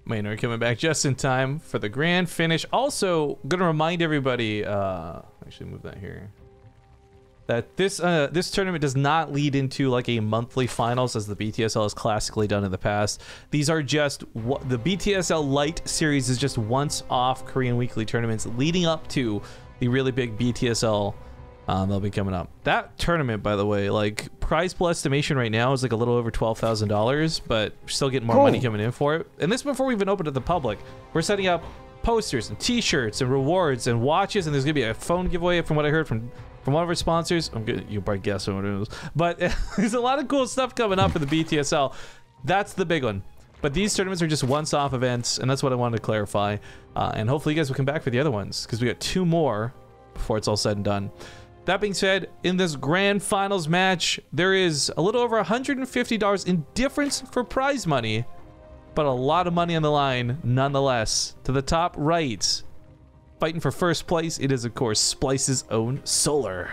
Maynard coming back just in time for the grand finish. Also, going to remind everybody, actually move that here, that this tournament does not lead into like a monthly finals as the BTSL has classically done in the past. These are just the BTSL Lite series is just once-off Korean weekly tournaments leading up to the really big BTSL that'll be coming up. That tournament, by the way, like prize pool estimation right now is like a little over $12,000, but we're still getting more money coming in for it. And this before we even open to the public. We're setting up posters and T-shirts and rewards and watches, and there's gonna be a phone giveaway from what I heard from one of our sponsors. I'm good. You probably guess what it is, but there's a lot of cool stuff coming up for the BTSL. That's the big one. But these tournaments are just once-off events, and that's what I wanted to clarify. And hopefully you guys will come back for the other ones, because we got 2 more before it's all said and done. That being said, in this grand finals match, there is a little over $150 in difference for prize money, but a lot of money on the line nonetheless. To the top right, fighting for first place, it is of course Splice's own Solar.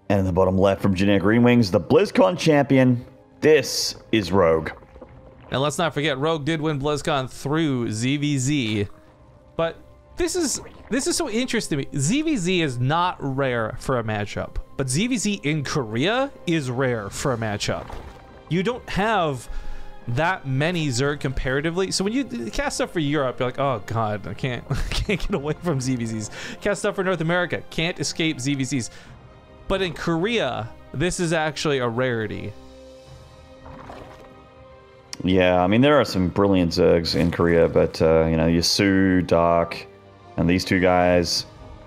And in the bottom left from Generic Green Wings, the BlizzCon champion, this is Rogue. And let's not forget, Rogue did win BlizzCon through ZvZ, but this is so interesting to me. ZvZ is not rare for a matchup, but ZvZ in Korea is rare for a matchup. You don't have that many Zerg comparatively. So when you cast stuff for Europe, you're like, oh god, I can't get away from ZvZs. Cast stuff for North America, can't escape ZvZs. But in Korea, this is actually a rarity. Yeah, I mean, there are some brilliant Zergs in Korea, but, you know, Yasu, Dark, and these 2 guys.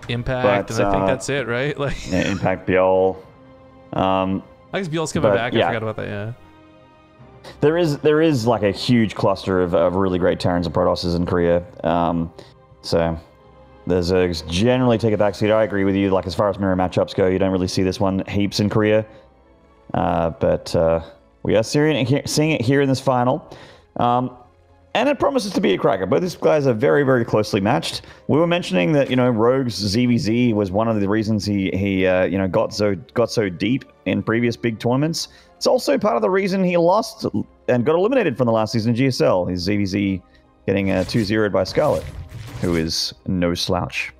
Impact, and I think that's it, right? Like yeah, Impact, Biol. I guess Biol's coming back, I forgot about that, yeah. There is like a huge cluster of really great Terrans and Protosses in Korea. So the Zergs generally take a backseat. I agree with you. Like as far as mirror matchups go, you don't really see this one heaps in Korea. But we are seeing it here in this final. And it promises to be a cracker. Both these guys are very, very closely matched. We were mentioning that, you know, Rogue's ZvZ was one of the reasons he you know, got so deep in previous big tournaments. It's also part of the reason he lost and got eliminated from the last season of GSL. His ZvZ getting 2-0'd by Scarlet, who is no slouch.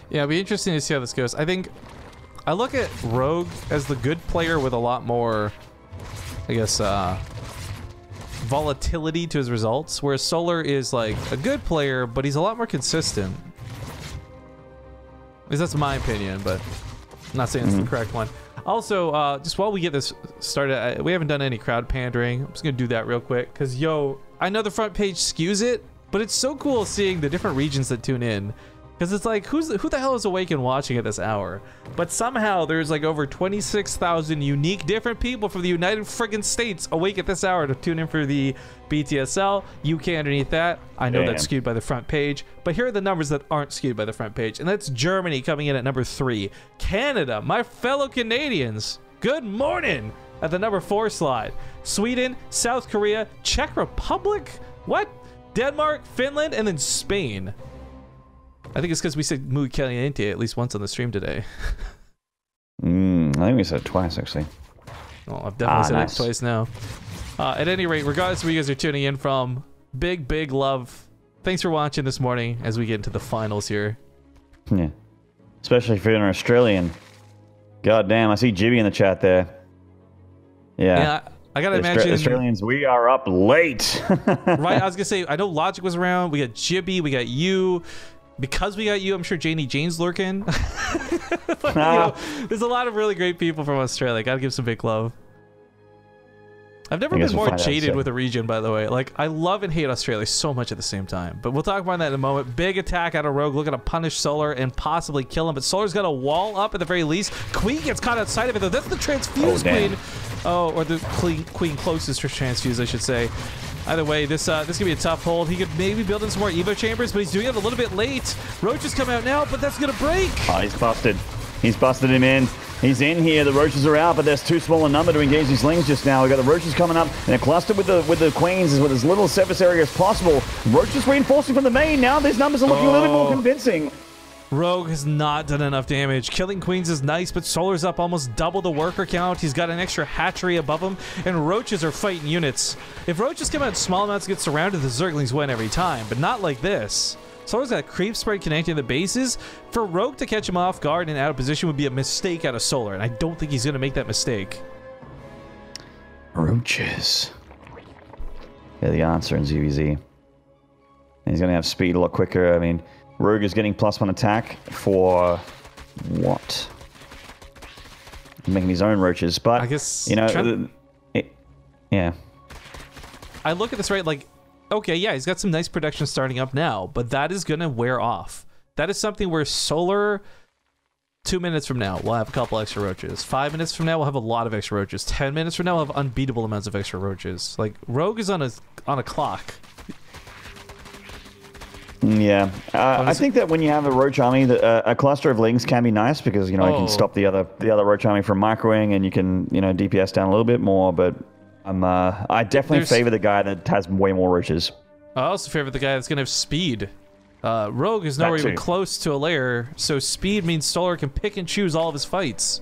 Yeah, it'll be interesting to see how this goes. I think I look at Rogue as the good player with a lot more, I guess, volatility to his results, whereas Solar is like a good player, but he's a lot more consistent. At least that's my opinion, but I'm not saying it's the correct one. Also, just while we get this started, we haven't done any crowd pandering. I'm just gonna do that real quick, because yo, I know the front page skews it, but it's so cool seeing the different regions that tune in. Because it's like, who the hell is awake and watching at this hour? But somehow there's like over 26,000 unique different people from the United friggin' States awake at this hour to tune in for the BTSL. UK underneath that. I know that's skewed by the front page, but here are the numbers that aren't skewed by the front page. And that's Germany coming in at number 3. Canada, my fellow Canadians, good morning, at the number 4 slide. Sweden, South Korea, Czech Republic, what? Denmark, Finland, and then Spain. I think it's because we said muy caliente at least once on the stream today. I think we said it twice, actually. Well, I've definitely said it twice now. At any rate, regardless of where you guys are tuning in from, big love. Thanks for watching this morning as we get into the finals here. Yeah. Especially if you're an Australian. God damn, I see Jibby in the chat there. Yeah. I gotta imagine Australians, we are up late. Right, I was gonna say, I know Logic was around. We got Jibby, we got you. Because we got you, I'm sure Janie Jane's lurking. But, you know, there's a lot of really great people from Australia. Gotta give some big love. I've never been more jaded with a region, by the way. Like, I love and hate Australia so much at the same time. But we'll talk about that in a moment. Big attack out of Rogue, looking to punish Solar and possibly kill him. But Solar's got a wall up at the very least. Queen gets caught outside of it, though. That's the transfuse Queen. Oh, or the Queen closest to transfuse, I should say. Either way, this could be a tough hold. He could maybe build in some more Evo chambers, but he's doing it a little bit late. Roaches come out now, but that's going to break. Oh, he's busted. He's busted him in. He's in here. The Roaches are out, but there's too small a number to engage these Lings just now. We've got the Roaches coming up, and they're clustered with the Queens with as little surface area as possible. Roaches reinforcing from the main. Now these numbers are looking a little bit more convincing. Rogue has not done enough damage. Killing queens is nice, but Solar's up almost double the worker count. He's got an extra hatchery above him, and roaches are fighting units. If roaches come out in small amounts and get surrounded, the Zerglings win every time, but not like this. Solar's got a creep spread connecting the bases. For Rogue to catch him off guard and out of position would be a mistake out of Solar, and I don't think he's going to make that mistake. Roaches. Yeah, the answer in ZvZ. He's going to have speed a lot quicker. I mean, Rogue is getting +1 attack for what? Making his own roaches, but I guess, you know, yeah. I look at this right, like, okay, yeah, he's got some nice production starting up now, but that is gonna wear off. That is something where Solar, 2 minutes from now, we'll have a couple extra roaches. 5 minutes from now, we'll have a lot of extra roaches. 10 minutes from now, we'll have unbeatable amounts of extra roaches. Like, Rogue is on a clock. Yeah, I think that when you have a roach army, a cluster of lings can be nice because you know you can stop the other roach army from microing, and you can DPS down a little bit more. But I definitely favor the guy that has way more roaches. I also favor the guy that's gonna have speed. Rogue is nowhere even close to a lair, so speed means Solar can pick and choose all of his fights.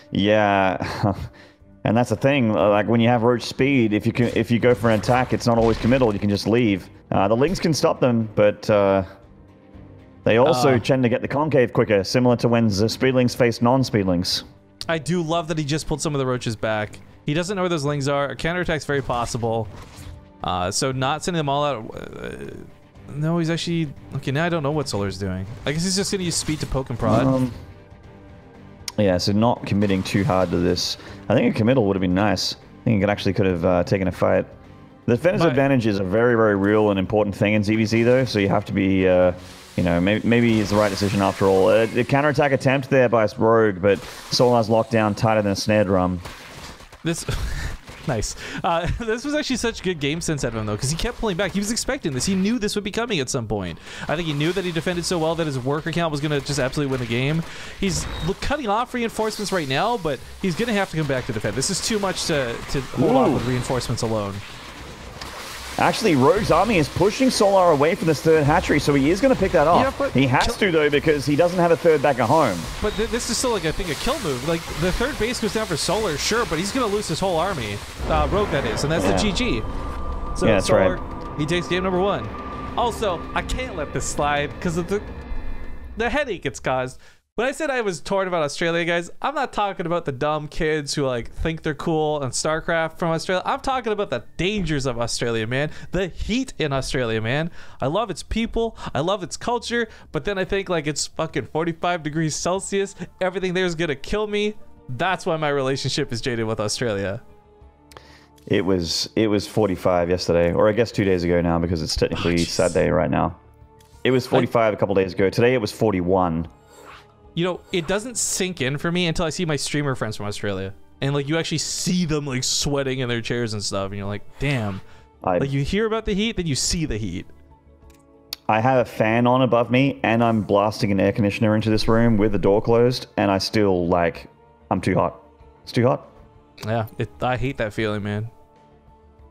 Yeah. And that's the thing, like when you have roach speed, if you go for an attack, it's not always committal, you can just leave. The lings can stop them, but they also tend to get the concave quicker, similar to when the speedlings face non-speedlings. I do love that he just pulled some of the roaches back. He doesn't know where those lings are. A counterattack's very possible. So not sending them all out... no, he's actually... Okay, now I don't know what Solar's doing. I guess he's just going to use speed to poke and prod. Yeah, so not committing too hard to this. I think a committal would have been nice. I think he could have taken a fight. The defender's advantage is a very, very real and important thing in ZvZ, though, so you have to be, maybe it's the right decision after all. The counterattack attempt there by Rogue, but Solar's locked down tighter than a snare drum. This... Nice. This was actually such good game sense out of him, though, because he kept pulling back. He was expecting this. He knew this would be coming at some point. I think he knew that he defended so well that his worker count was going to just absolutely win the game. He's cutting off reinforcements right now, but he's going to have to come back to defend. This is too much to hold on with reinforcements alone. Actually, Rogue's army is pushing Solar away from this third hatchery, so he is going to pick that off. Yeah, he has to, though, because he doesn't have a third back at home. But this is still, like, I think, a kill move. Like, the third base goes down for Solar, sure, but he's going to lose his whole army. Rogue, that is, and that's the GG. So yeah, that's Solar, right. He takes game number 1. Also, I can't let this slide because of the headache it's caused. When I said I was torn about Australia, guys, I'm not talking about the dumb kids who like think they're cool on StarCraft from Australia. I'm talking about the dangers of Australia, man. The heat in Australia, man. I love its people. I love its culture. But then I think like it's fucking 45 degrees Celsius. Everything there is going to kill me. That's why my relationship is jaded with Australia. It was 45 yesterday, or I guess 2 days ago now because it's technically Saturday right now. It was 45 a couple days ago. Today it was 41. You know, it doesn't sink in for me until I see my streamer friends from Australia. And, like, you actually see them, like, sweating in their chairs and stuff. And you're like, damn. Like, you hear about the heat, then you see the heat. I have a fan on above me, and I'm blasting an air conditioner into this room with the door closed. And I still, like, I'm too hot. It's too hot. Yeah, I hate that feeling, man.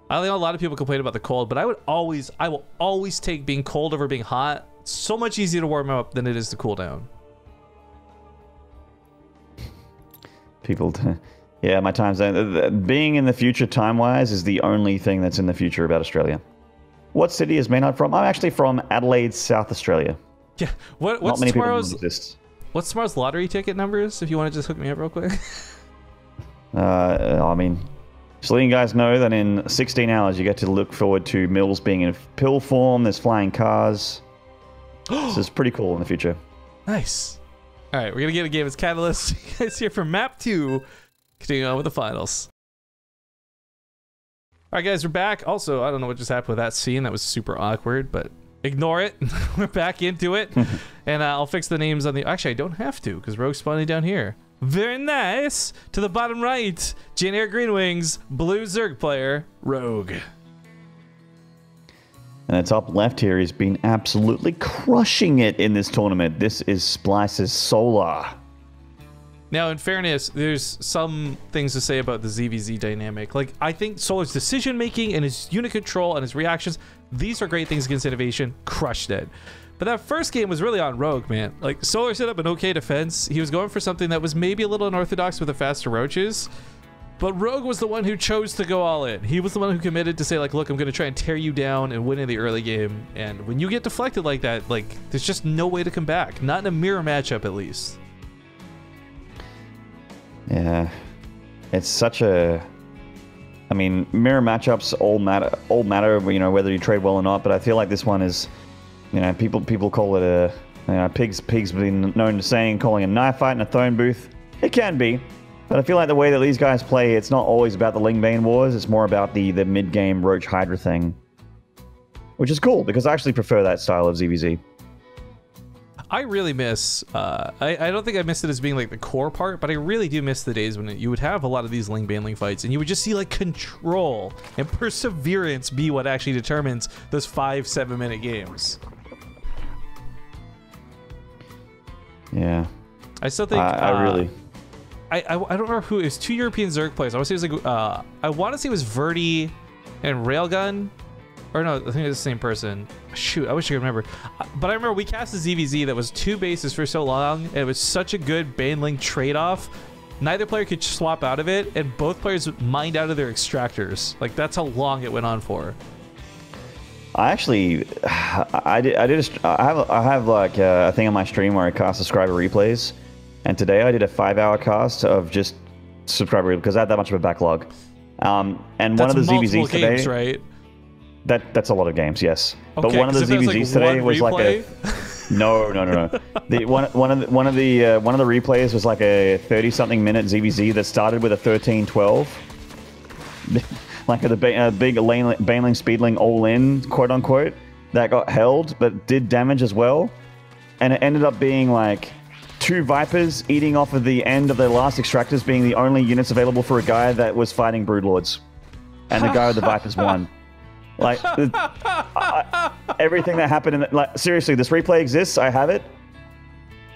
I know a lot of people complain about the cold, but I will always take being cold over being hot. It's so much easier to warm up than it is to cool down. Yeah, my time zone. Being in the future time-wise is the only thing that's in the future about Australia. What city is Maynard from? I'm actually from Adelaide, South Australia. Yeah. What's tomorrow's lottery ticket numbers? If you want to just hook me up real quick. I mean, just letting you guys know that in 16 hours you get to look forward to Mills being in pill form. There's flying cars. This is pretty cool in the future. Nice. All right, we're going to get a game as Catalyst. You guys here for map 2. Continuing on with the finals. All right, guys, we're back. Also, I don't know what just happened with that scene. That was super awkward, but ignore it. We're back into it. And I'll fix the names on the... Actually, I don't have to, because Rogue's spawning down here. Very nice. To the bottom right, Jane Air Green Wings, blue Zerg player, Rogue. And the top left here has been absolutely crushing it in this tournament. This is Splice's Solar. Now, in fairness, there's some things to say about the ZvZ dynamic. Like, I think Solar's decision-making and his unit control and his reactions, these are great things against innovation. Crushed it. But that first game was really on Rogue, man. Like, Solar set up an okay defense. He was going for something that was maybe a little unorthodox with the faster roaches. But Rogue was the one who chose to go all in. He was the one who committed to say, like, look, I'm going to try and tear you down and win in the early game. And when you get deflected like that, like, there's just no way to come back. Not in a mirror matchup, at least. Yeah. It's such a... I mean, mirror matchups all matter, you know, whether you trade well or not. But I feel like this one is... You know, people call it a, you know, Pig's been known to saying, calling a knife fight in a throne booth. It can be, but I feel like the way that these guys play, it's not always about the Lingbane wars. It's more about the mid-game Roach Hydra thing, which is cool because I actually prefer that style of ZvZ. I really miss, I don't think I missed it as being like the core part, but I really do miss the days when you would have a lot of these Ling fights and you would just see like control and perseverance be what actually determines those 5-7 minute games. Yeah. I still think I really... I don't remember who it was. 2 European Zerg players. I want to say it was like I want to say it was Verdi and Railgun, or no, I think it was the same person. Shoot, I wish I could remember. But I remember we cast a ZvZ that was 2 bases for so long, and it was such a good Baneling trade-off. Neither player could swap out of it, and both players mined out of their extractors. Like, that's how long it went on for. I actually, I have like a thing on my stream where I cast subscriber replays, and today I did a 5-hour cast of just subscriber replays because I had that much of a backlog. And that's one of the ZvZs games, today, right? That's a lot of games, yes. Okay, but one of the ZvZs today was like a no. One of the replays was like a 30-something minute ZvZ that started with a 13-12. Like a big Baneling Speedling all-in, quote-unquote, that got held, but did damage as well. And it ended up being like 2 Vipers eating off of the end of their last extractors being the only units available for a guy that was fighting Broodlords. And the guy with the Vipers won. Like, everything that happened in the, like, seriously, this replay exists. I have it.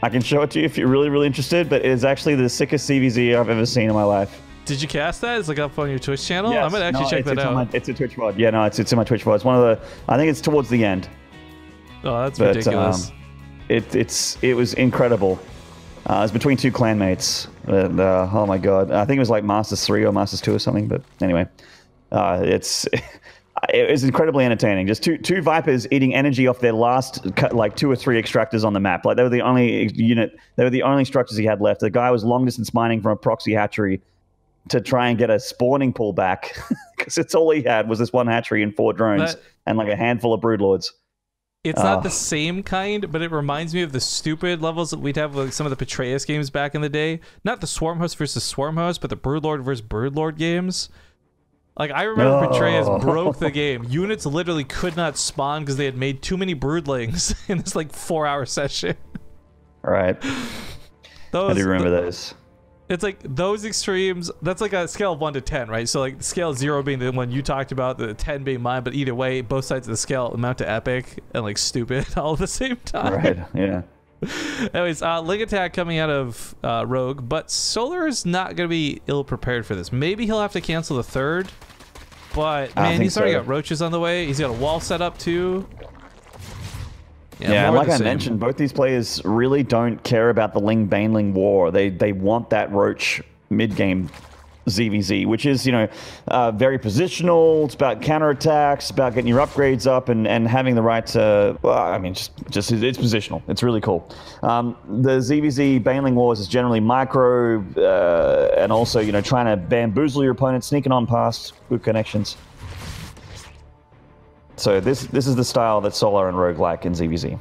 I can show it to you if you're really, really interested, but it is actually the sickest ZvZ I've ever seen in my life. Did you cast that? It's like up on your Twitch channel? Yes. I'm gonna actually check that out. It's a Twitch VOD. Yeah, no, it's in my Twitch VOD. It's one of the... I think it's towards the end. Oh, that's ridiculous. It was incredible. It was between 2 clanmates. Oh my god. I think it was like Masters 3 or Masters 2 or something, but anyway. It was incredibly entertaining. Just two Vipers eating energy off their last, like, 2 or 3 extractors on the map. Like, they were the only unit... They were the only structures he had left. The guy was long-distance mining from a proxy hatchery to try and get a spawning pool back, because it's all he had was this 1 hatchery and 4 drones and like a handful of Broodlords. It's not the same kind, but it reminds me of the stupid levels that we'd have with some of the Patreus games back in the day. Not the Swarm Host versus Swarm Host, but the Broodlord versus Broodlord games. Like, I remember Patreus broke the game. Units literally could not spawn because they had made too many broodlings in this like 4-hour session. Right. I do remember those. It's like those extremes, that's like a scale of 1 to 10, right? So like scale 0 being the one you talked about, the 10 being mine, but either way, both sides of the scale amount to epic and like stupid all at the same time. Right, yeah. Anyways, Ling Attack coming out of Rogue, but Solar is not going to be ill-prepared for this. Maybe he'll have to cancel the 3rd, but man, he's already got roaches on the way. He's got a wall set up too. Yeah, like I mentioned, both these players really don't care about the Ling-Baneling war. They want that Roach mid-game ZvZ, which is, you know, very positional. It's about counterattacks, about getting your upgrades up and having the right, well, I mean, just it's positional. It's really cool. The ZvZ Baneling wars is generally micro and also, you know, trying to bamboozle your opponent, sneaking on past good connections. So this is the style that Solar and Rogue like in ZvZ.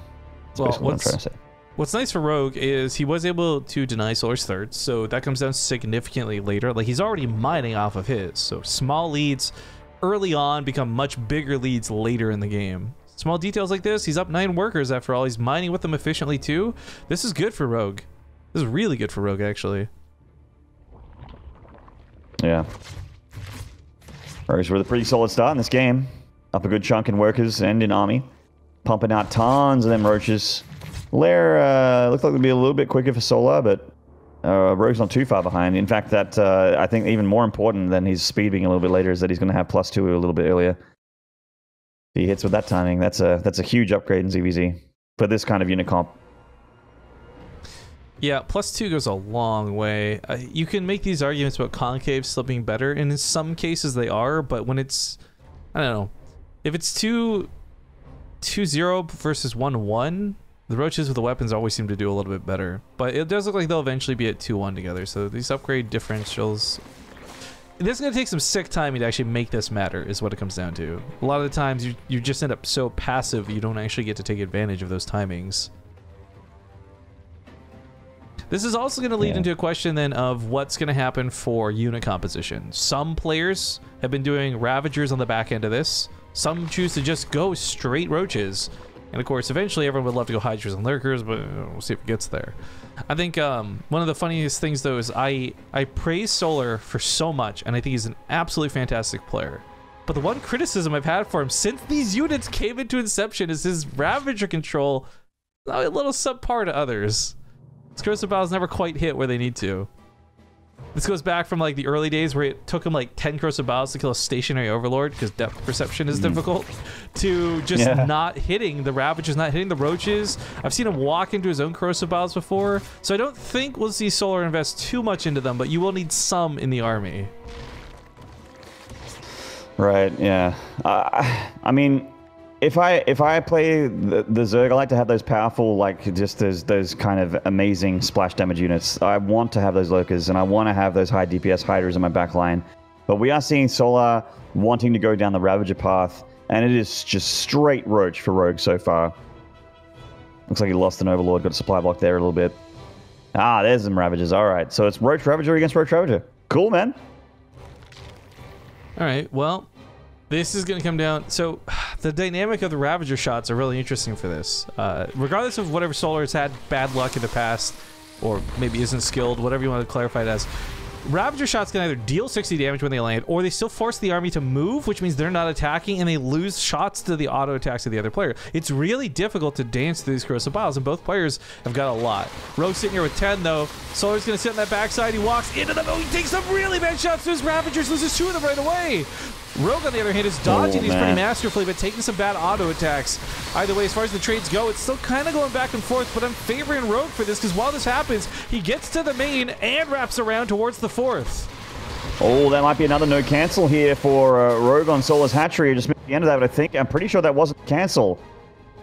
That's basically what I'm trying to say. What's nice for Rogue is he was able to deny Solar's 3rd, so that comes down significantly later. Like, he's already mining off of his, so small leads early on become much bigger leads later in the game. Small details like this, he's up 9 workers after all. He's mining with them efficiently too. This is good for Rogue. This is really good for Rogue, actually. Yeah. Rogues with a pretty solid start in this game. Up a good chunk in workers and in army. Pumping out tons of them roaches. Lair looked like it'd be a little bit quicker for Solar, but Rogue's not too far behind. In fact, that I think even more important than his speed being a little bit later is that he's going to have +2 a little bit earlier. If he hits with that timing, that's a huge upgrade in ZvZ. for this kind of unit comp. Yeah, +2 goes a long way. You can make these arguments about concave still being better, and in some cases they are, but when it's, I don't know, if it's 2-0 versus 1-1, the roaches with the weapons always seem to do a little bit better. But it does look like they'll eventually be at 2-1 together, so these upgrade differentials... This is going to take some sick timing to actually make this matter, is what it comes down to. A lot of the times, you just end up so passive, you don't actually get to take advantage of those timings. This is also going to lead into a question then of what's going to happen for unit composition. Some players have been doing Ravagers on the back end of this. Some choose to just go straight Roaches. And of course, eventually everyone would love to go Hydras and Lurkers, but we'll see if it gets there. I think one of the funniest things though is I praise Solar for so much, and I think he's an absolutely fantastic player. But the one criticism I've had for him since these units came into Inception is his Ravager control a little subpar to others. His corrosive battles never quite hit where they need to. This goes back from like the early days where it took him like 10 corrosive battles to kill a stationary overlord because depth perception is difficult, to just not hitting the Ravagers, not hitting the Roaches. I've seen him walk into his own corrosive battles before, so I don't think we'll see Solar invest too much into them, but you will need some in the army. Right, yeah. I mean, if I play the Zerg, I like to have those powerful, like, just those kind of amazing splash damage units. I want to have those Lurkers, and I want to have those high DPS Hydras in my backline. But we are seeing Solar wanting to go down the Ravager path, and it is just straight Roach for Rogue so far. Looks like he lost an Overlord, got a supply block there a little bit. Ah, there's some Ravagers. All right, so it's Roach Ravager against Roach Ravager. Cool, man. All right, well, this is going to come down... So, the dynamic of the Ravager shots are really interesting for this. Regardless of whatever Solar has had bad luck in the past, or maybe isn't skilled, whatever you want to clarify it as, Ravager shots can either deal 60 damage when they land, or they still force the army to move, which means they're not attacking, and they lose shots to the auto attacks of the other player. It's really difficult to dance through these corrosive battles, and both players have got a lot. Rogue's sitting here with 10, though. Solar's going to sit on that backside. He walks into the middle. He takes some really bad shots to his Ravagers, loses 2 of them right away. Rogue, on the other hand, is dodging these pretty masterfully, but taking some bad auto attacks. Either way, as far as the trades go, it's still kind of going back and forth, but I'm favoring Rogue for this, because while this happens, he gets to the main and wraps around towards the 4th. Oh, that might be another no cancel here for Rogue on Solar's hatchery. Just missed the end of that, but I think, I'm pretty sure that wasn't cancel.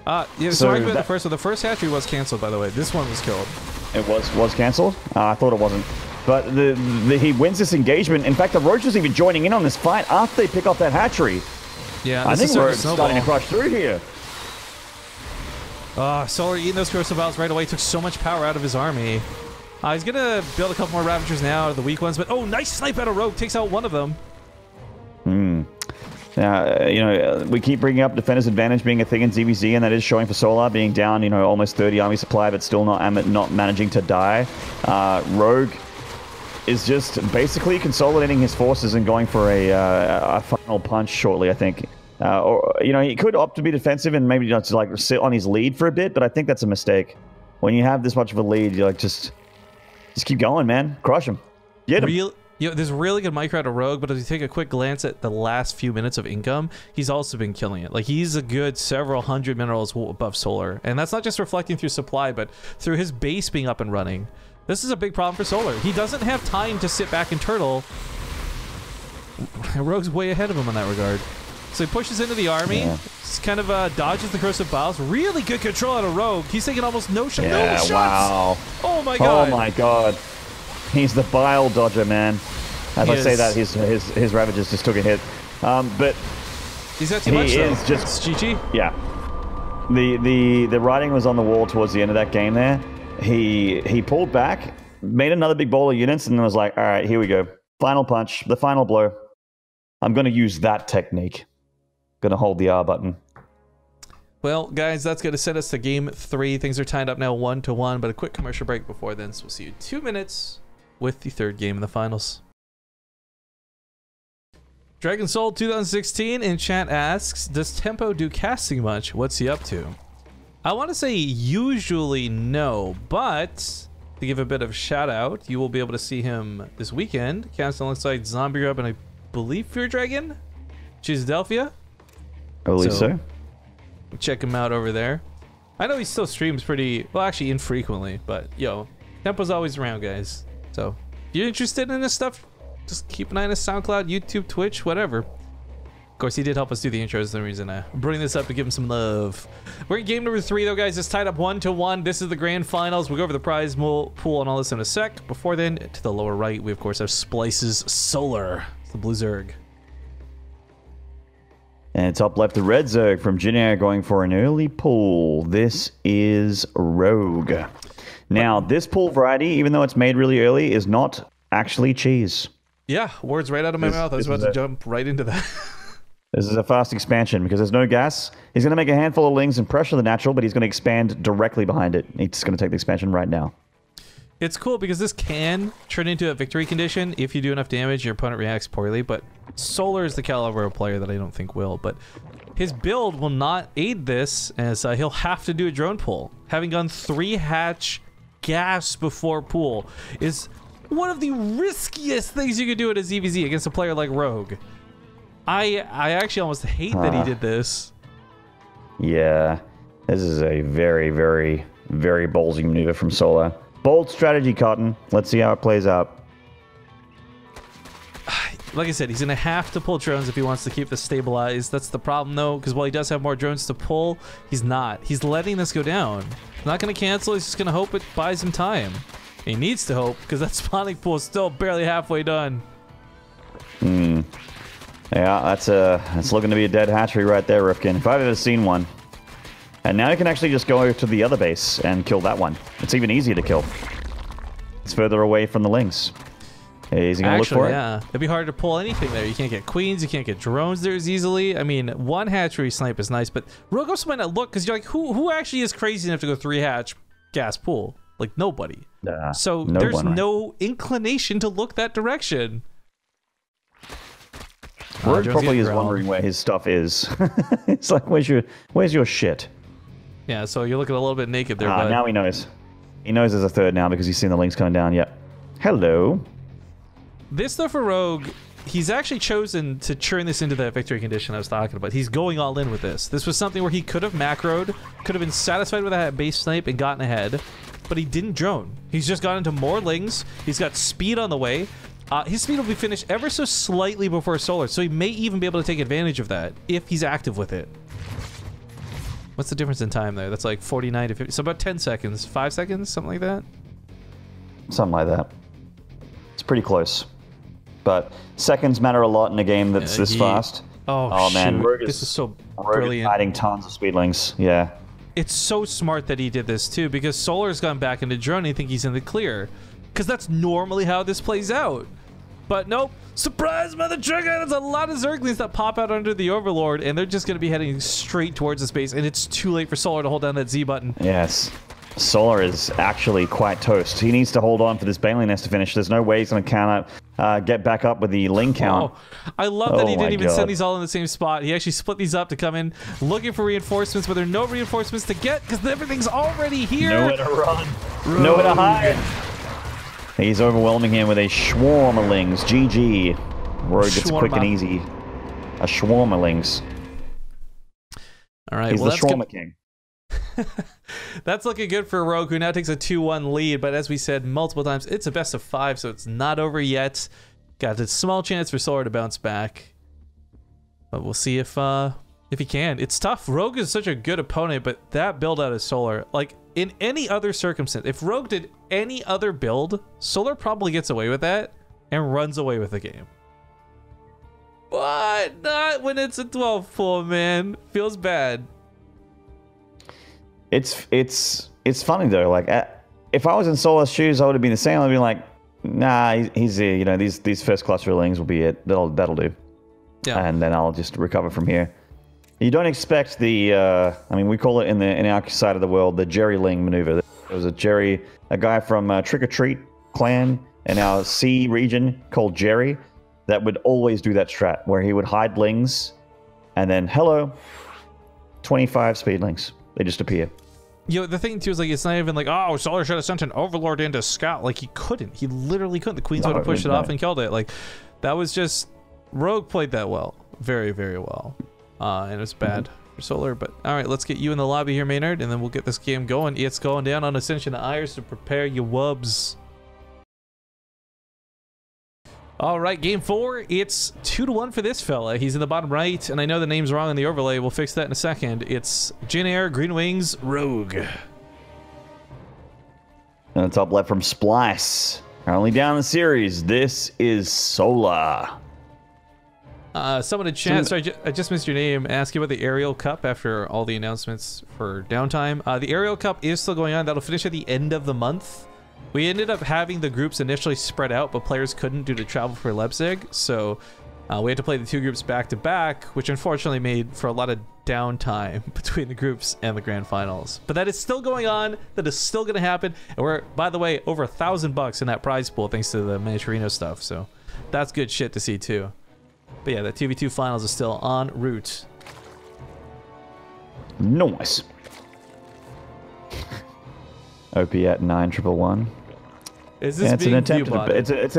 Yeah, so I the first one. The first hatchery was canceled, by the way. This one was killed. It was canceled? I thought it wasn't. But he wins this engagement. In fact, the Roach is even joining in on this fight after they pick off that hatchery. Yeah, I think we're starting to crush through here. Solar eating those corrosive battles right away. Took so much power out of his army. He's going to build a couple more Ravagers now, the weak ones. But, oh, nice snipe out of Rogue. Takes out one of them. Now, you know, we keep bringing up Defender's Advantage being a thing in ZvZ, and that is showing for Solar, being down, you know, almost 30 army supply, but still not managing to die. Rogue is just basically consolidating his forces and going for a final punch shortly, I think. Or, you know, he could opt to be defensive and maybe just like sit on his lead for a bit, but I think that's a mistake. When you have this much of a lead, you're like, just keep going, man. Crush him. Get him. You know, there's really good micro out of Rogue, but if you take a quick glance at the last few minutes of income, he's also been killing it. Like, he's a good several hundred minerals above Solar. And that's not just reflecting through supply, but through his base being up and running. This is a big problem for Solar. He doesn't have time to sit back and turtle. Rogue's way ahead of him in that regard. So he pushes into the army. Yeah. Kind of dodges the corrosive battles. Really good control out of Rogue. He's taking almost no shots. Yeah, no shots. Wow. Oh my god. Oh my god. He's the bile dodger, man. As I say that, his Ravagers just took a hit. But he's got too much, though. Is just GG. Yeah. The writing was on the wall towards the end of that game there. He pulled back, made another big ball of units, and was like, all right, here we go. Final punch, the final blow. I'm going to use that technique. Going to hold the R button. Well, guys, that's going to send us to game 3. Things are tied up now 1-1, but a quick commercial break before then, so we'll see you in 2 minutes with the 3rd game in the finals. Dragon Soul 2016 in chat asks, does Tempo do casting much? What's he up to? I want to say usually no, but to give a bit of shout out, you will be able to see him this weekend casting alongside Zombie Grub and I believe Fear Dragon, which is Delphia. I believe so. Check him out over there. I know he still streams pretty, well, actually infrequently, but yo, Tempo's always around, guys. So if you're interested in this stuff, just keep an eye on his SoundCloud, YouTube, Twitch, whatever. Of course, he did help us do the intros. The reason I'm bringing this up to give him some love. We're in game number 3, though, guys. It's tied up 1-1. This is the grand finals. We'll go over the prize pool and all this in a sec. Before then, to the lower right, we, of course, have Splice's Solar. It's the blue Zerg. And top left, the red Zerg from Jin going for an early pull. This is Rogue. Now, this pull variety, even though it's made really early, is not actually cheese. Yeah, words right out of my mouth. I was about to jump right into that. This is a fast expansion because there's no gas. He's going to make a handful of lings and pressure the natural, but he's going to expand directly behind it. He's going to take the expansion right now. It's cool because this can turn into a victory condition if you do enough damage, your opponent reacts poorly, but Solar is the caliber of player that I don't think will, but his build will not aid this as he'll have to do a drone pull. Having gone 3 hatch gas before pool is one of the riskiest things you could do at a ZvZ against a player like Rogue. I actually almost hate that he did this. Yeah, this is a very, very, very ballsy maneuver from Solar. Bold strategy, Cotton. Let's see how it plays out. Like I said, he's going to have to pull drones if he wants to keep this stabilized. That's the problem, though, because while he does have more drones to pull, he's not. He's letting this go down. He's not going to cancel. He's just going to hope it buys him time. He needs to hope, because that spawning pool is still barely halfway done. Yeah, that's looking to be a dead hatchery right there, Rifkin. If I've ever seen one. And now you can actually just go to the other base and kill that one. It's even easier to kill. It's further away from the lings. Is he going to look for it? Yeah. It'd be hard to pull anything there. You can't get queens. You can't get drones there as easily. I mean, 1 hatchery snipe is nice, but Rogue also might not look because you're like, who actually is crazy enough to go 3 hatch gas pool? Like, nobody. So there's no inclination to look that direction. Rogue probably is wondering where his stuff is. It's like, where's your shit? Yeah, so you're looking a little bit naked there, bud. Now he knows. He knows there's a third now because he's seen the links coming down. Yep. Hello. This, though, for Rogue, he's actually chosen to turn this into that victory condition I was talking about. He's going all in with this. This was something where he could have macroed, could have been satisfied with that base snipe and gotten ahead, but he didn't drone. He's just got into more lings. He's got speed on the way. His speed will be finished ever so slightly before Solar, so he may even be able to take advantage of that if he's active with it. What's the difference in time there? That's like 49 to 50. So about 10 seconds. 5 seconds? Something like that? Something like that. It's pretty close. But seconds matter a lot in a game that's this fast. Oh man, this is so brilliant. Adding tons of speedlings. Yeah. It's so smart that he did this too, because Solar's gone back into drone and I think he's in the clear. Because that's normally how this plays out. But nope. Surprise, mother trucker! There's a lot of Zerglings that pop out under the Overlord, and they're just going to be heading straight towards the space, and it's too late for Solar to hold down that Z button. Yes. Solar is actually quite toast. He needs to hold on for this Baneling Nest to finish. There's no way he's going to counter, get back up with the Ling count. Oh, I love that he didn't even send these all in the same spot. He actually split these up to come in looking for reinforcements, but there are no reinforcements to get because everything's already here. Nowhere to run. Nowhere to hide. He's overwhelming him with a swarm of lings. GG. Rogue gets quick and easy. A swarm of lings. All right, he's the Shawarma King. That's looking good for Rogue, who now takes a 2-1 lead. But as we said multiple times, it's a best of 5, so it's not over yet. Got a small chance for Solar to bounce back, but we'll see if he can. It's tough. Rogue is such a good opponent, but that build out of Solar, like in any other circumstance, if Rogue did any other build, Solar probably gets away with that and runs away with the game. But not when it's a 12 pull, man. Feels bad. It's funny though. Like, if I was in Solar's shoes, I would have been the same. I'd be like, nah, he's you know, these first cluster of lings will be it. That'll do. Yeah. And then I'll just recover from here. You don't expect the. I mean, we call it in our side of the world the Jerry Ling maneuver. There was a guy from Trick or Treat clan in our C region called Jerry that would always do that strat where he would hide lings, and then hello, 25 speed lings. They just appear. You know, the thing too is like, it's not even like, oh, Solar should have sent an Overlord into scout. Like, he couldn't. He literally couldn't. The Queens would have pushed it off and killed it. Like, that was just, Rogue played that well. Very, very well. And it was bad. for Solar. But all right, let's get you in the lobby here, Maynard, and then we'll get this game going. It's going down on Ascension to Ayers to prepare your wubs. All right, game 4. It's 2-1 for this fella. He's in the bottom right, and I know the name's wrong in the overlay. We'll fix that in a second. It's Jin Air, Green Wings, Rogue. And the top left from Splice. Currently down the series. This is Solar. Someone in chat, sorry, I just missed your name, ask you about the Aerial Cup after all the announcements for downtime. The Aerial Cup is still going on. That'll finish at the end of the month. We ended up having the groups initially spread out, but players couldn't due to travel for Leipzig, so we had to play the 2 groups back to back, which unfortunately made for a lot of downtime between the groups and the grand finals. But that is still going on. That is still going to happen. And we're, by the way, over $1,000 in that prize pool thanks to the Miniaturino stuff, so that's good shit to see too. But yeah, the 2v2 finals is still en route. Nice. OP at 9111. Is this being it's an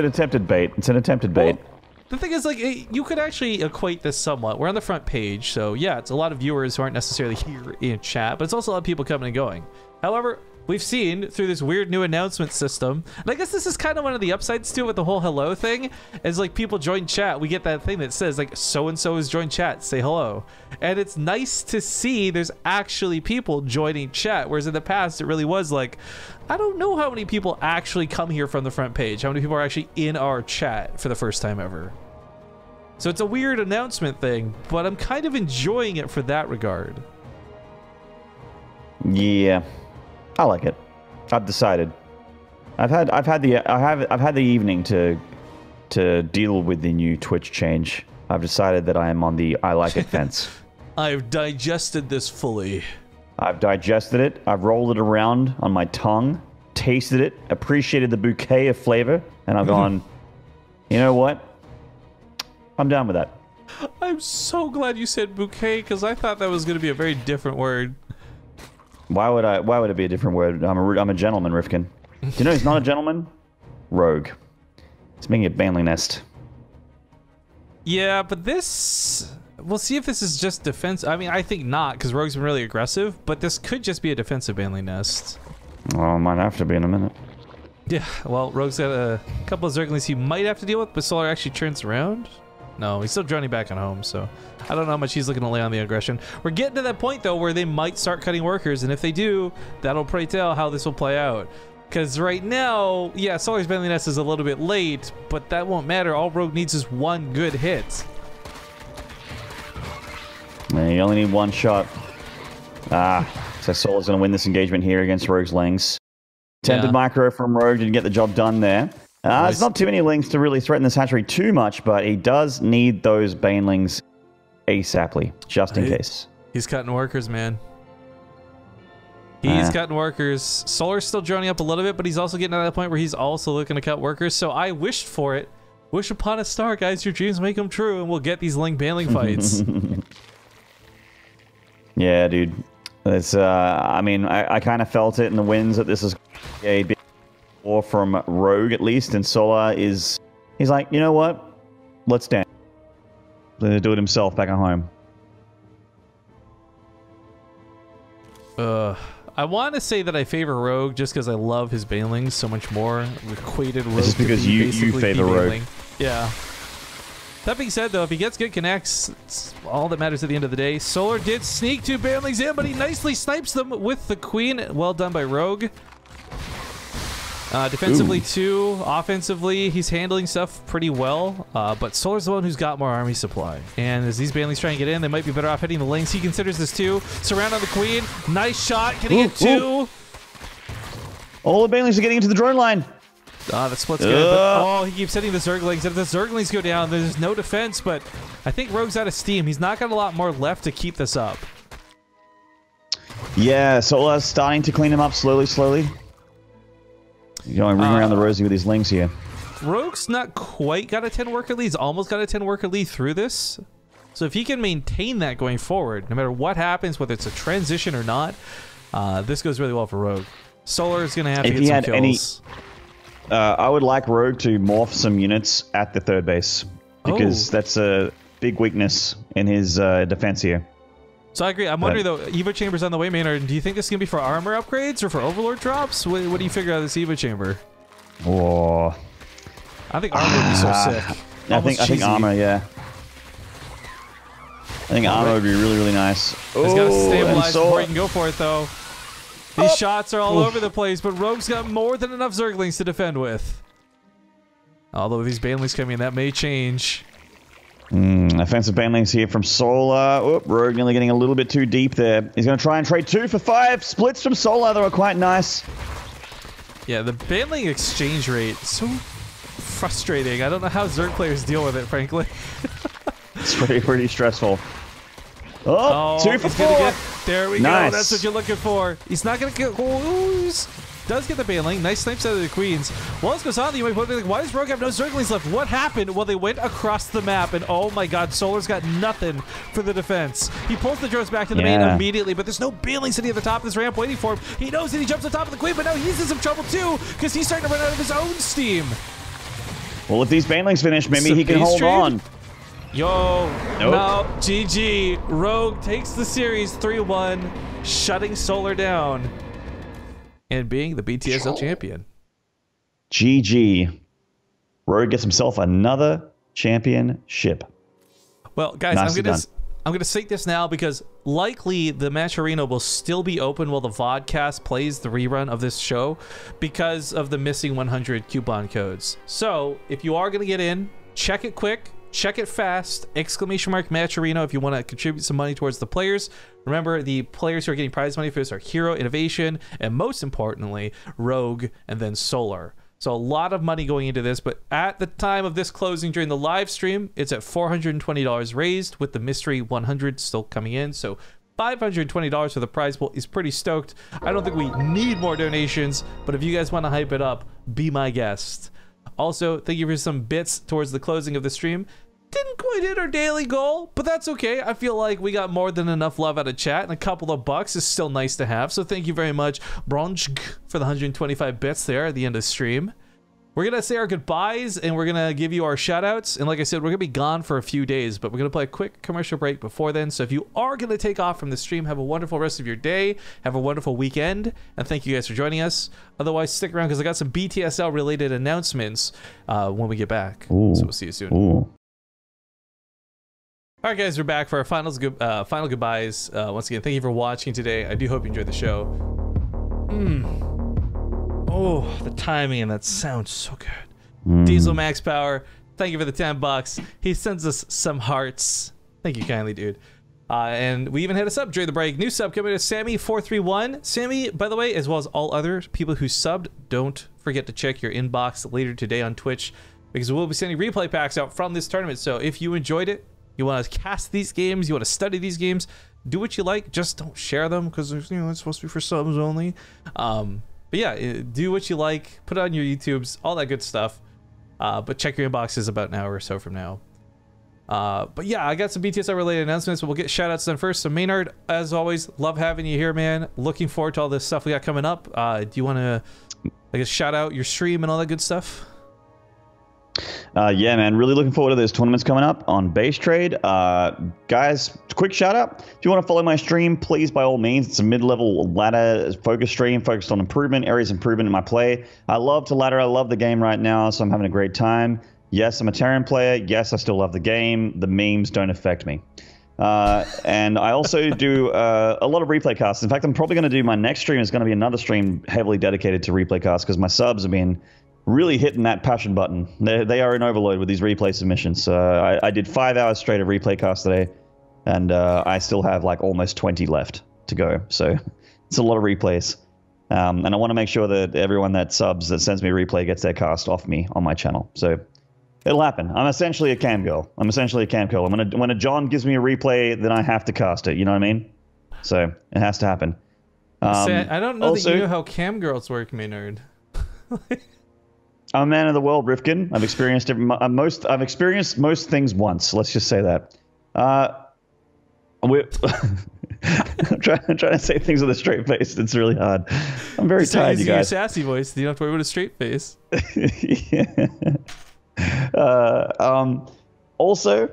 attempted bait. It's an attempted bait. Well, the thing is, like, you could actually equate this somewhat. We're on the front page, so yeah, it's a lot of viewers who aren't necessarily here in chat, but it's also a lot of people coming and going. However, we've seen through this weird new announcement system, and I guess this is kind of one of the upsides to it with the whole hello thing, is like people join chat, we get that thing that says like so-and-so has joined chat, say hello. And it's nice to see there's actually people joining chat, whereas in the past it really was like, I don't know how many people actually come here from the front page, how many people are actually in our chat for the first time ever. So it's a weird announcement thing, but I'm kind of enjoying it for that regard. Yeah. I like it. I've decided. I've had the evening to deal with the new Twitch change. I've decided that I am on the I like it fence. I've digested this fully. I've digested it. I've rolled it around on my tongue, tasted it, appreciated the bouquet of flavor, and I've gone, you know what? I'm down with that. I'm so glad you said bouquet, because I thought that was going to be a very different word. Why would it be a different word? I'm a gentleman, Rifkin. Do you know who's not a gentleman? Rogue. It's making a Banley nest. Yeah, but this... We'll see if this is just defense. I mean, I think not, because Rogue's been really aggressive, but this could just be a defensive Banley nest. Well, it might have to be in a minute. Yeah, well, Rogue's got a couple of Zerglings he might have to deal with, but Solar actually turns around. No, he's still droning back on home, so I don't know how much he's looking to lay on the aggression. We're getting to that point, though, where they might start cutting workers, and if they do, that'll pray tell how this will play out. Because right now, yeah, Solar's Banley Nest is a little bit late, but that won't matter. All Rogue needs is one good hit. Yeah, you only need one shot. So Solar's going to win this engagement here against Rogue's Lings. Attempted micro from Rogue, didn't get the job done there. There's not too many Lings to really threaten this hatchery too much, but he does need those Banelings ASAPly, just in case. He's cutting workers, man. He's cutting workers. Solar's still droning up a little bit, but he's also getting to that point where he's also looking to cut workers, so I wished for it. Wish upon a star, guys. Your dreams make them true, and we'll get these Ling Banling fights. Yeah, dude. It's, I mean, I kind of felt it in the wins that this is a bit more from Rogue, at least, and Solar is... He's like, you know what? Let's dance. Let's do it himself back at home. I want to say that I favor Rogue just because I love his Banelings so much more. Equated Rogue just because you favor Rogue. Yeah. That being said, though, if he gets good connects, it's all that matters at the end of the day. Solar did sneak 2 Banelings in, but he nicely snipes them with the Queen. Well done by Rogue. Defensively, too. Offensively, he's handling stuff pretty well. But Solar's the one who's got more army supply. And as these Banelings try and get in, they might be better off hitting the Lings. He considers this, too. Surround on the Queen. Nice shot. Can he get 2? All the Banelings are getting into the drone line. The split's good, but he keeps hitting the Zerglings. If the Zerglings go down, there's no defense, but I think Rogue's out of steam. He's not got a lot more left to keep this up. Yeah, Solar's starting to clean him up slowly. You're going ring around the rosy with these Lings here. Rogue's not quite got a 10 worker lead. He's almost got a 10 worker lead through this. So if he can maintain that going forward, no matter what happens, whether it's a transition or not, this goes really well for Rogue. Solar is going to have to get some kills. I would like Rogue to morph some units at the third base, because that's a big weakness in his defense here. So I agree. I'm wondering though, Evo Chamber's on the way, Maynard. Do you think this is gonna be for armor upgrades or for Overlord drops? What do you figure out of this Evo Chamber? Oh, I think armor would be so sick. I think armor, yeah. I think armor would be really, really nice. He's got to stabilize before he can go for it, though. These shots are all over the place, but Rogue's got more than enough Zerglings to defend with. Although these Banelings coming in, that may change. Offensive Banelings here from Solar. Oop, Rogue nearly getting a little bit too deep there. He's going to try and trade 2 for 5. Splits from Solar, though, are quite nice. Yeah, the Baneling exchange rate is so frustrating. I don't know how Zerg players deal with it, frankly. It's pretty stressful. Oh, 2 for 4. There we go. That's what you're looking for. He's not going to get... Does get the Baneling. Nice snipes out of the Queens. While this goes on, you might be like, why does Rogue have no Zerglings left? What happened? Well, they went across the map, and oh my god, Solar's got nothing for the defense. He pulls the drones back to the main immediately, but there's no Baneling sitting at the top of this ramp waiting for him. He knows that he jumps on top of the Queen, but now he's in some trouble too, because he's starting to run out of his own steam. Well, if these Banelings finish, maybe he can hold on. Yo, no, GG. Rogue takes the series 3-1, shutting Solar down and being the BTSL champion. GG. Rogue gets himself another championship. Well, guys, I'm gonna say this now because likely the match arena will still be open while the vodcast plays the rerun of this show because of the missing 100 coupon codes. So if you are gonna get in, check it quick. Check it fast, !match arena if you want to contribute some money towards the players. Remember, the players who are getting prize money for this are Hero, Innovation, and most importantly, Rogue, and then Solar. So a lot of money going into this, but at the time of this closing during the live stream, it's at $420 raised with the mystery 100 still coming in. So $520 for the prize pool is pretty stoked. I don't think we need more donations, but if you guys want to hype it up, be my guest. Also, thank you for some bits towards the closing of the stream. Didn't quite hit our daily goal, but that's okay. I feel like we got more than enough love out of chat, and a couple of bucks is still nice to have. So thank you very much, Bronjg, for the 125 bits there at the end of the stream. We're going to say our goodbyes, and we're going to give you our shout-outs. And like I said, we're going to be gone for a few days, but we're going to play a quick commercial break before then. So if you are going to take off from the stream, have a wonderful rest of your day. Have a wonderful weekend. And thank you guys for joining us. Otherwise, stick around because I got some BTSL-related announcements when we get back. Ooh. So we'll see you soon. Ooh. All right, guys, we're back for our final goodbyes. Once again, thank you for watching today. I do hope you enjoyed the show. Oh, the timing and that sounds so good. Diesel Max Power, thank you for the 10 bucks. He sends us some hearts. Thank you kindly, dude. And we even had a sub during the break. New sub coming to Sammy431. Sammy, by the way, as well as all other people who subbed, don't forget to check your inbox later today on Twitch because we'll be sending replay packs out from this tournament. So if you enjoyed it, you want to cast these games, you want to study these games, do what you like. Just don't share them because it's supposed to be for subs only. But yeah, do what you like, put it on your YouTubes, all that good stuff. But check your inboxes about an hour or so from now. But yeah, I got some BTSL related announcements, but we'll get shout outs done first. So Maynard, as always, love having you here, man. Looking forward to all this stuff we got coming up. Do you want to, I guess, shout out your stream and all that good stuff? Yeah, man, really looking forward to those tournaments coming up on Base Trade. Guys, quick shout out. If you want to follow my stream, please, by all means. It's a mid-level ladder focus stream focused on areas of improvement in my play. I love to ladder. I love the game right now, so I'm having a great time. Yes, I'm a Terran player. Yes, I still love the game. The memes don't affect me. And I also do a lot of replay casts. In fact, I'm probably going to do my next stream is going to be another stream heavily dedicated to replay casts because my subs have been really hitting that passion button. They are in overload with these replay submissions. I did 5 hours straight of replay cast today, and I still have like almost 20 left to go. So it's a lot of replays. And I want to make sure that everyone that subs, that sends me a replay, gets their cast off me on my channel. So it'll happen. I'm essentially a cam girl. When John gives me a replay, then I have to cast it. You know what I mean? So it has to happen. I don't know that you know how cam girls work, Maynard. I'm a man of the world, Rifkin. I've experienced most things once. Let's just say that. I'm trying to say things with a straight face. It's really hard. I'm very tired, you guys. Your sassy voice. You don't have to worry about a straight face. Yeah. Also,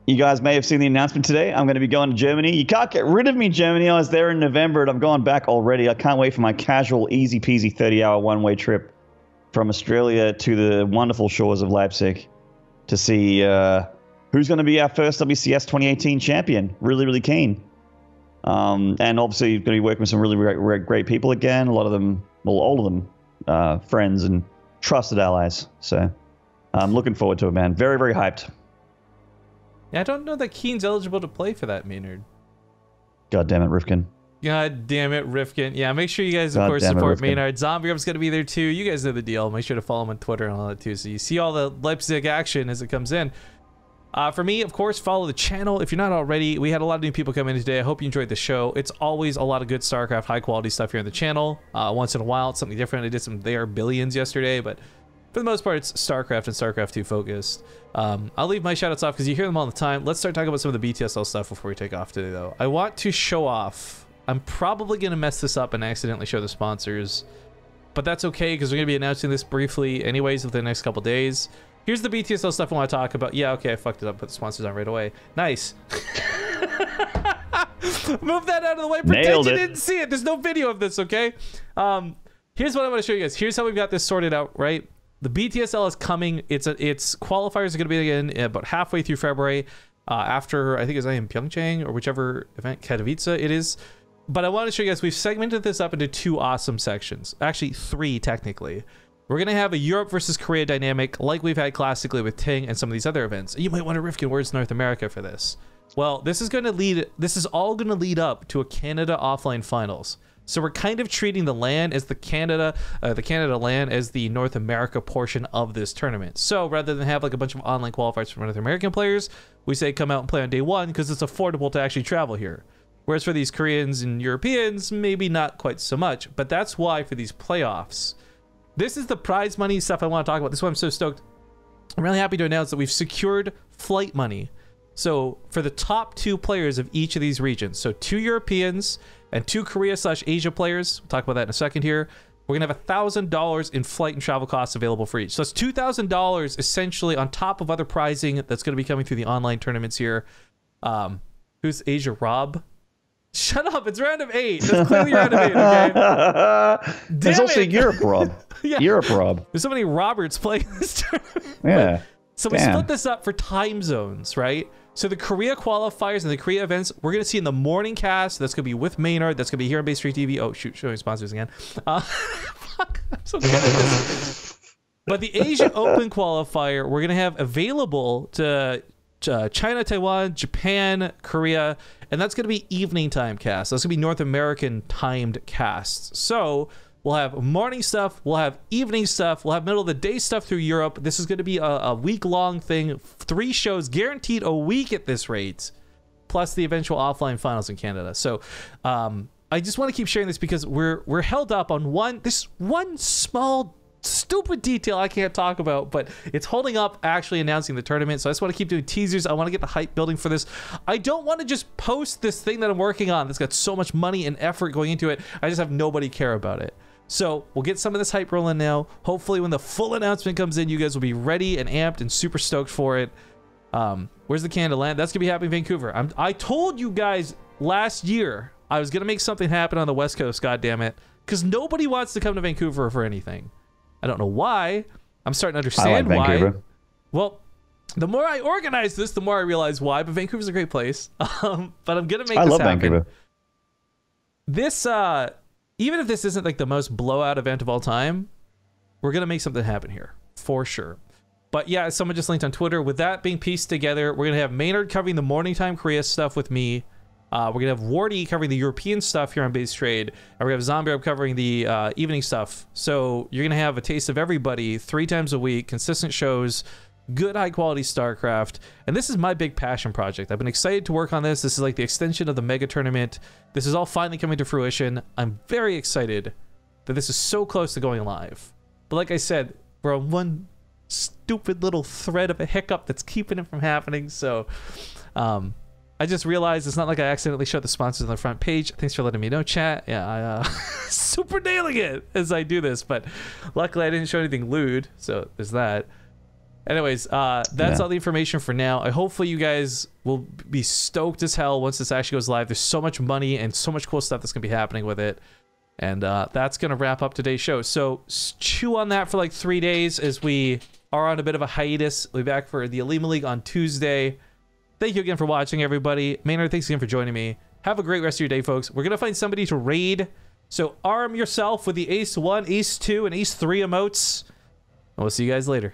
You guys may have seen the announcement today. I'm going to be going to Germany. You can't get rid of me, Germany. I was there in November, and I'm going back already. I can't wait for my casual, easy-peasy 30-hour one-way trip from Australia to the wonderful shores of Leipzig to see who's going to be our first WCS 2018 champion. Really, really keen. And obviously, you're going to be working with some really great people again. A lot of them, well, all of them, friends and trusted allies. So I'm looking forward to it, man. Very, very hyped. Yeah, I don't know that Keen's eligible to play for that, Maynard. God damn it, Rifkin. God damn it, Rifkin. Yeah, make sure you guys, of course, support Maynard. Zombieup's going to be there, too. You guys know the deal. Make sure to follow him on Twitter and all that, too, so you see all the Leipzig action as it comes in. For me, of course, follow the channel. If you're not already, we had a lot of new people come in today. I hope you enjoyed the show. It's always a lot of good StarCraft, high-quality stuff here on the channel. Once in a while, it's something different. I did some They Are Billions yesterday, but for the most part, it's StarCraft and StarCraft 2 focused. I'll leave my shoutouts off because you hear them all the time. Let's start talking about some of the BTSL stuff before we take off today, though. I want to show off. I'm probably going to mess this up and accidentally show the sponsors, but that's okay because we're going to be announcing this briefly anyways within the next couple days. Here's the BTSL stuff I want to talk about. Yeah, okay, I fucked it up. Put the sponsors on right away. Nice. Move that out of the way. Pretend you didn't see it. There's no video of this, okay? Here's what I want to show you guys. Here's how we've got this sorted out, right? The BTSL is coming. Its qualifiers are going to be in about halfway through February, after I think it's in Pyeongchang or whichever event, Katowice it is. But I want to show you guys, we've segmented this up into 2 awesome sections. Actually, 3 technically. We're going to have a Europe versus Korea dynamic like we've had classically with Ting and some of these other events. You might wonder, Rifkin, where's North America for this? Well, this is all going to lead up to a Canada offline finals. So we're kind of treating the LAN as the Canada LAN as the North America portion of this tournament. So rather than have like a bunch of online qualifiers for North American players, we say come out and play on day 1 because it's affordable to actually travel here. Whereas for these Koreans and Europeans, maybe not quite so much. But that's why for these playoffs, this is the prize money stuff I want to talk about. This is why I'm so stoked. I'm really happy to announce that we've secured flight money. So for the top 2 players of each of these regions, so 2 Europeans and 2 Korea/Asia players, we'll talk about that in a second here, we're going to have $1,000 in flight and travel costs available for each. So it's $2,000 essentially on top of other prizing that's going to be coming through the online tournaments here. Who's Asia? Rob? Shut up, it's round of 8. That's clearly round of 8, okay? There's also Europe, Rob. Yeah. Europe, Rob. There's so many Roberts playing this tournament. Yeah. So we split this up for time zones, right? So the Korea qualifiers and the Korea events, we're going to see in the morning cast. That's going to be with Maynard. That's going to be here on BaseTradeTV. Oh, shoot, showing sponsors again. Fuck, I'm so good at this. But the Asia Open qualifier, we're going to have available to China, Taiwan, Japan, Korea, and that's going to be evening time casts. That's going to be North American timed casts. So we'll have morning stuff, we'll have evening stuff, we'll have middle of the day stuff through Europe. This is going to be a week-long thing, 3 shows guaranteed a week at this rate, plus the eventual offline finals in Canada. So I just want to keep sharing this because we're held up on this one small stupid detail I can't talk about, but it's holding up actually announcing the tournament. So I just want to keep doing teasers. I want to get the hype building for this. I don't want to just post this thing that I'm working on that's got so much money and effort going into it. I just have nobody care about it. So we'll get some of this hype rolling now. Hopefully when the full announcement comes in, you guys will be ready and amped and super stoked for it. Where's the Canada land? That's gonna be happening in Vancouver. I told you guys last year I was gonna make something happen on the West Coast, god damn it, because nobody wants to come to Vancouver for anything. I don't know why. I'm starting to understand why. Vancouver. Well, the more I organize this, the more I realize why. But Vancouver's a great place. But I'm gonna make this happen. I love Vancouver. This, even if this isn't like the most blowout event of all time, we're gonna make something happen here for sure. But yeah, someone just linked on Twitter. With that being pieced together, we're gonna have Maynard covering the morning time Korea stuff with me. We're gonna have Wardy covering the European stuff here on Base Trade, and we're gonna have Zombie covering the evening stuff. So you're gonna have a taste of everybody 3 times a week, consistent shows, good high quality StarCraft, and this is my big passion project. I've been excited to work on this. This is like the extension of the mega tournament. This is all finally coming to fruition. I'm very excited that this is so close to going live. But like I said, we're on one stupid little thread of a hiccup that's keeping it from happening. So I just realized it's not like I accidentally showed the sponsors on the front page. Thanks for letting me know, chat. Yeah, I super nailing it as I do this, but luckily I didn't show anything lewd, so there's that. Anyways, that's all the information for now. Hopefully you guys will be stoked as hell once this actually goes live. There's so much money and so much cool stuff that's going to be happening with it. And that's going to wrap up today's show. So chew on that for like 3 days as we are on a bit of a hiatus. We'll be back for the Alima League on Tuesday. Thank you again for watching, everybody. Maynard, thanks again for joining me. Have a great rest of your day, folks. We're going to find somebody to raid. So arm yourself with the Ace 1, Ace 2, and Ace 3 emotes. And we'll see you guys later.